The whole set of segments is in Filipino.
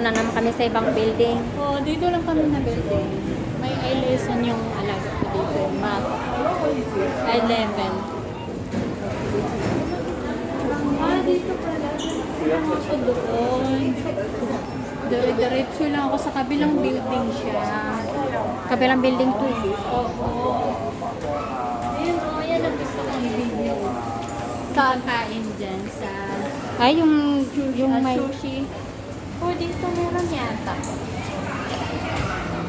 na naman kami sa ibang building. Oh, dito lang kami na building. May I-lesson yung alaga ko dito. Math. I-level. Ah, dito pala. Ako doon. Diretso lang ako sa kabilang building siya. Kabilang building to. Oo. Ayun, oh, yan ang gusto kong video. Kakain dyan sa Ay, yung may... sushi. Oh, dito meron yata.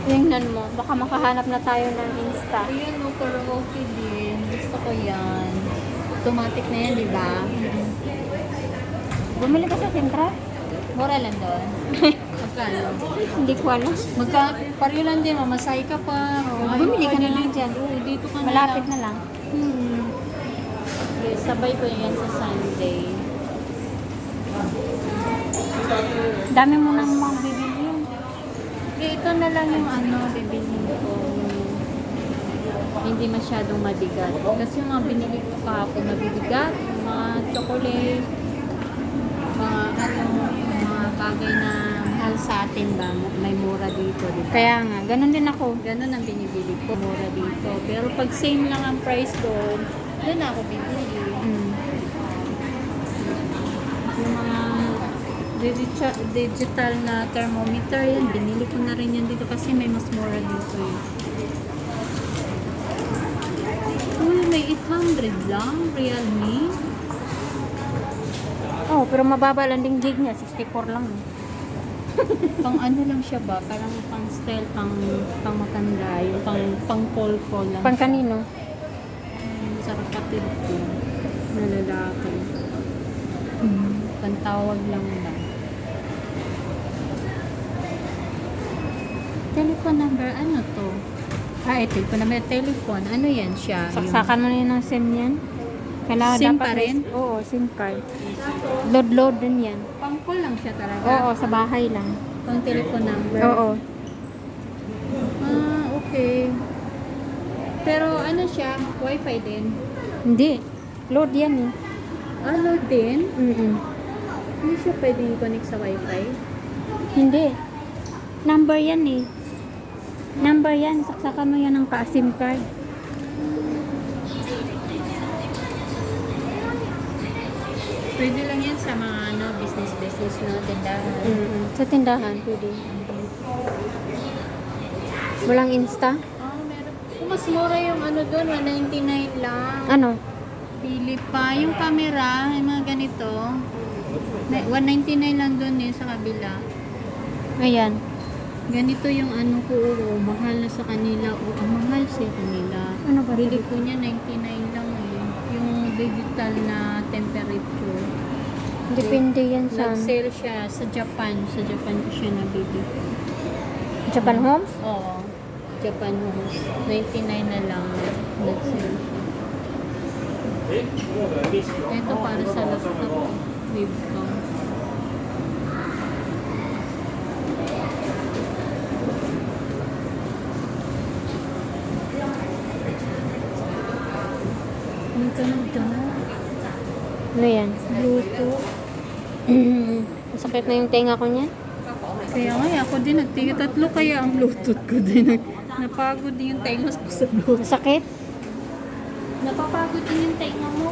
Tingnan mo, baka makahanap na tayo ng Insta. Ayan, no, karaoke din. Gusto ko yan. Automatic na yan, di ba? Bumili ka sa Sintra? Mura lang doon. Magkano? Hindi ko alam. Pareho lang din, mamasay ka pa. Bumili ka na lang dyan. Oo, dito ka na Malapit lang. na lang. Okay, sabay ko yan sa Sunday. Dami mo nang mga bibili yun. Okay, ito na lang yung bibilhin ko. Hindi masyadong mabigat. Kasi yung mga binili ko kahapon mabibigat. Mga chocolate. Mga bagay na mahal sa atin ba? May mura dito, di ba? Kaya nga, ganun din ako. Ganun ang binibili ko. Mura dito. Pero pag same lang ang price doon, doon ako bibili. Mm. Yung mga digital na thermometer, yan, binili ko na rin yan dito kasi may mas mura dito eh. Uy, may 800 lang, Realme. Oh, pero mababa lang din gig niya, 64 lang. Pang ano lang siya ba? Parang pang style, pang matanda, yung pang call lang. Pang kanino? Sa kapatid ko, na lalaki. Pantawag lang ba? Telephone number, ano to? Ah, ito pa naman telephone. Ano yan siya? Saksakan mo na yun ng SIM yan. Kailangan SIM dapat pa rin? Oo, SIM card. Load din yan. Pang call lang siya talaga? Oo, sa bahay lang. Pang telephone number? Oo. Ah, okay. Pero ano siya? Wi-Fi din? Hindi. Load yan eh. Ano din? Hindi siya pwedeng i-connect sa Wi-Fi? Hindi. Number yan eh. Number yan. Saksakan mo yan ng ka-SIM card. Pwede lang yan sa mga business na tindahan. Sa tindahan, pwede. Walang Insta? Ah, meron. Kung mas mura yung ano doon, 199 lang. Ano? Pili pa. Yung camera, yung mga ganito. 199 lang doon eh, sa kabila. Ayan. Ganito yung ano ko, oo, mahal na sa kanila. Oo, ang mahal sa kanila. Ano ba? Bili ko niya 99 lang eh. Yung digital na temperature. Depende yan sa Nag-sale siya sa Japan. Sa Japan ko siya nabili. Japan Homes. Oo. Japan Homes. 99 na lang. Nag-sale siya. Ito para sa laptop. Webcam. Dito na ito. Ano yan? Bluetooth. Masakit na yung tenga ko niyan. Kaya nga, ako din nagtiga. Tatlo kaya ang Bluetooth ko din. Napagod din yung tenga ko sa Bluetooth. Masakit? Napapagod din yung tenga mo.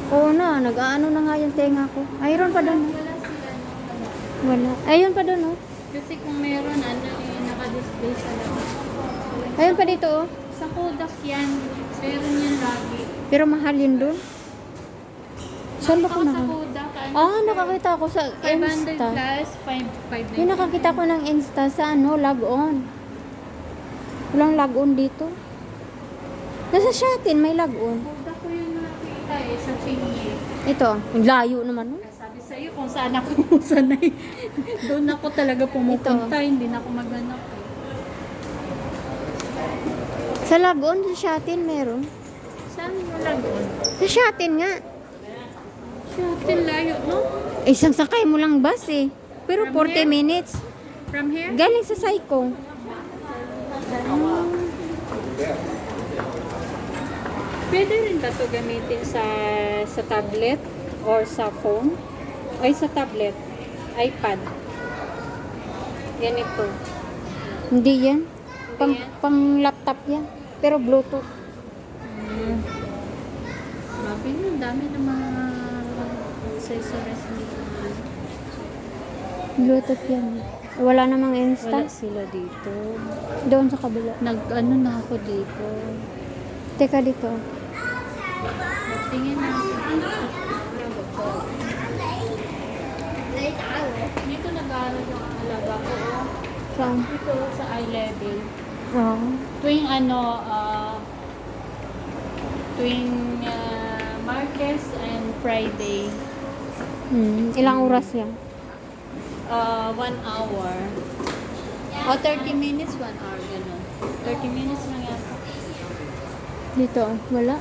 Oo na, nag-aano na nga yung tenga ko. Ayun pa doon. Wala. Ayun pa doon oh. Kasi kung meron, naka-display sa labas. Ayun pa dito oh. Sa Kodak yan. Meron yan lagi. Pero mahal yun doon. Saan ba ko Ako sa nakakita? Kodak. Ah, nakakita ko sa 500 Insta. plus, 599. Yung nakakita ko ng Insta sa log on. Walang log on dito. Nasa Shatin, may log on. Kodak ko yung nakita eh, sa Chingy. Ito, ang layo naman oh. Sabi sa'yo kung saan ako sanay. Doon ako talaga pumupunta, hindi na ako maghanap eh. Sa log on, sa Shatin meron. Saan yung lagon? Sa Shatin nga. Shuttle layo, no? Isang sakay mo lang bus eh. Pero From 40 here? minutes. From here? Galing sa Saiko. Pwede rin ba ito gamitin sa tablet or sa phone? Ay, sa tablet. iPad. Ganito. Hindi yan. Pang, yan? pang laptop yan. Pero Bluetooth. Grabe na, dami ng mga accessories dito. Bluetooth yan. Wala namang Wala insta. sila dito. Doon sa kabila. Nag-ano na ako dito. Teka dito. Tingin na ako dito. Dito nag-aaral yung alaga ko. Saan? Dito sa eye level. Oo. Tuwing Martes and Friday. Ilang oras yan? 1 hour. O 30 minutes, 1 hour. Ganun. 30 minutes lang yata. Dito. Wala.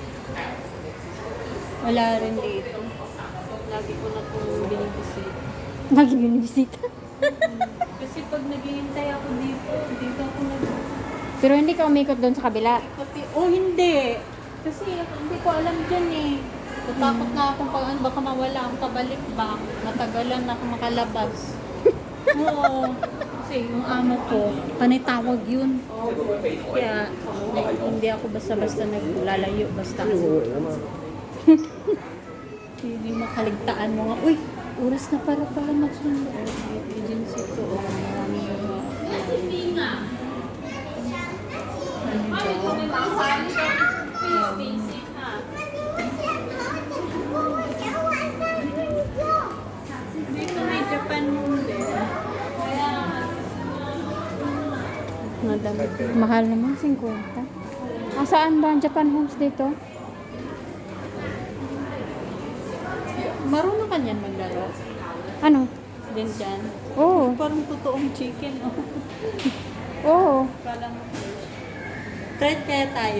Wala rin dito. Lagi ko na itong binibisit. Lagi binibisita. Kasi pag naghihintay ako dito ako Pero hindi ka umikot doon sa kabila. Oh, hindi. Kasi hindi ko alam dyan eh. Natakot na akong baka mawala akong pabalik ba. Matagalan na ako makalabas. Oo. Kasi yung amo ko, panitawag yun. Kaya hindi ako basta-basta naglalayo. Basta kasi. Hindi makaligtaan mo nga. Uy, oras na para pala magsundo. Agency to. Marami mga... Dito may Japan din. Madami. Mahal naman, 50. Saan ba ang Japan Homes dito? Marunong ka niyan maglaro. Ano? Din dyan. Oo. Parang totoong chicken. Oh. Oo. Parang... Try kaya tayo.